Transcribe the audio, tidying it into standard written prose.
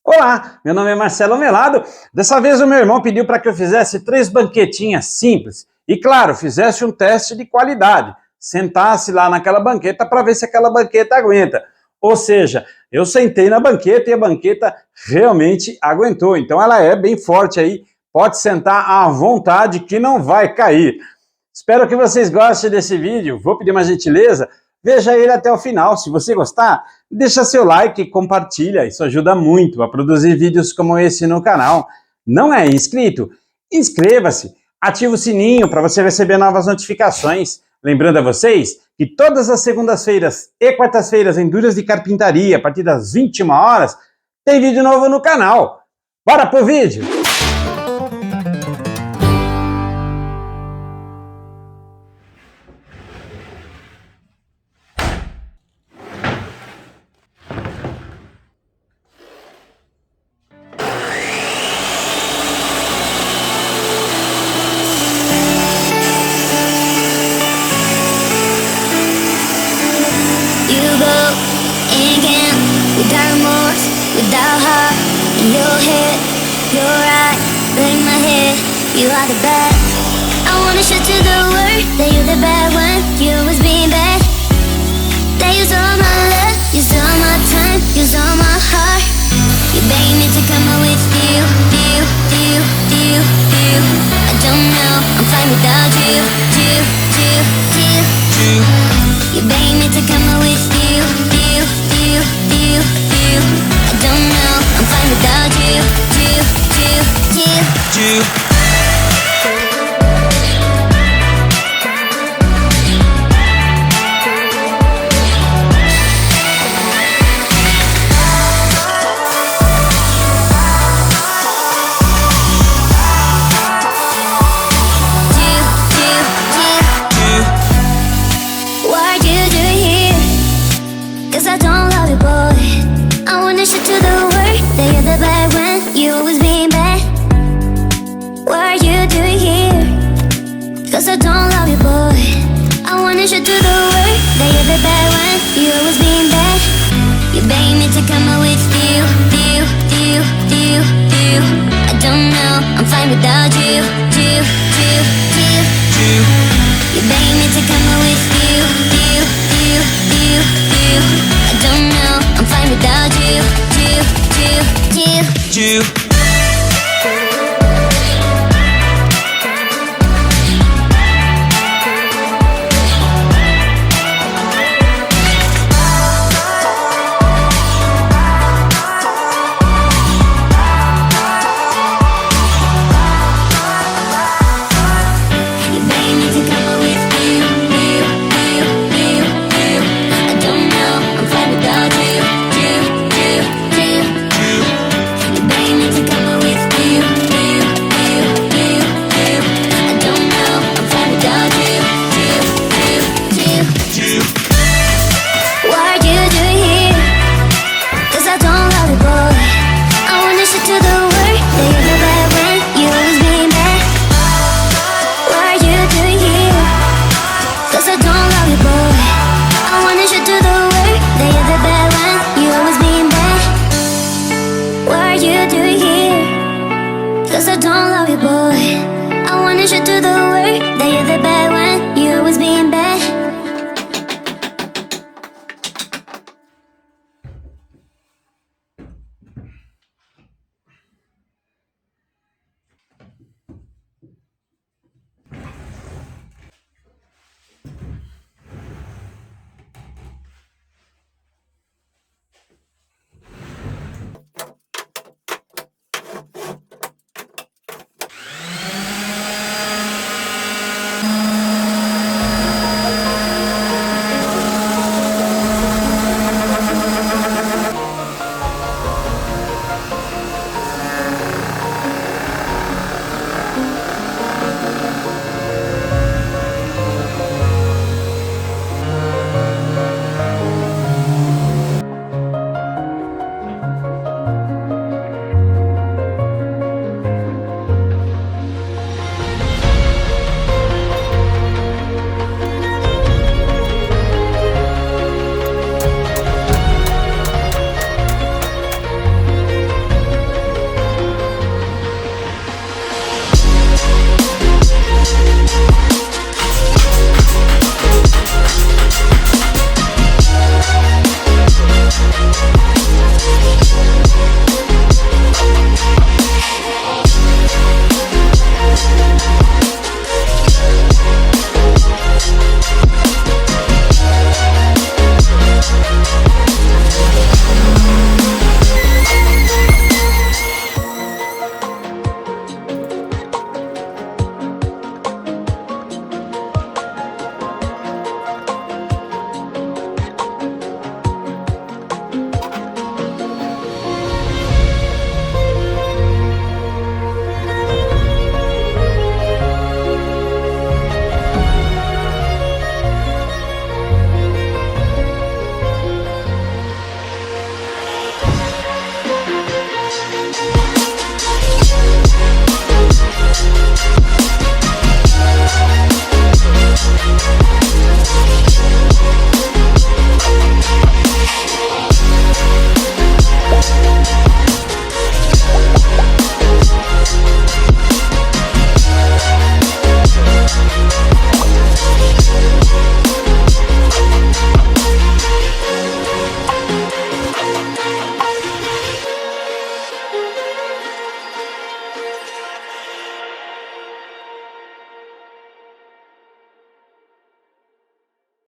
Olá, meu nome é Marcelo Melado. Dessa vez o meu irmão pediu para que eu fizesse 3 banquetinhas simples e, claro, fizesse um teste de qualidade. Sentasse lá naquela banqueta para ver se aquela banqueta aguenta. Ou seja, eu sentei na banqueta e a banqueta realmente aguentou. Então ela é bem forte aí, pode sentar à vontade que não vai cair. Espero que vocês gostem desse vídeo. Vou pedir uma gentileza. Veja ele até o final. Se você gostar, deixa seu like e compartilha. Isso ajuda muito a produzir vídeos como esse no canal. Não é inscrito? Inscreva-se. Ative o sininho para você receber novas notificações. Lembrando a vocês que todas as segundas-feiras e quartas-feiras em Duras de Carpintaria, a partir das 21 horas, tem vídeo novo no canal. Bora pro vídeo! Without remorse, without heart, in your head, you're right, but in my head, you are the bad. I wanna shout to the world that you're the bad one, you was being bad. That you stole my love, you stole my time, you stole my heart. You begged me to come out with you. I don't know, I'm fine without you. You begged me to come out with you. I don't know, I'm fine without you. What you doing here? 'Cause I don't love you, boy. I wanna shout to the world that you're the bad one, you always being bad. What are you doing here? 'Cause I don't love you, boy. I wanna shout to the world that you're the bad one, you always being bad. You begged me to come out with you. I don't know, I'm fine without you. You begged me to come out with you. I don't know, I'm fine without you. Cause I don't love you, boy. I wanna shout to the world that you're the best.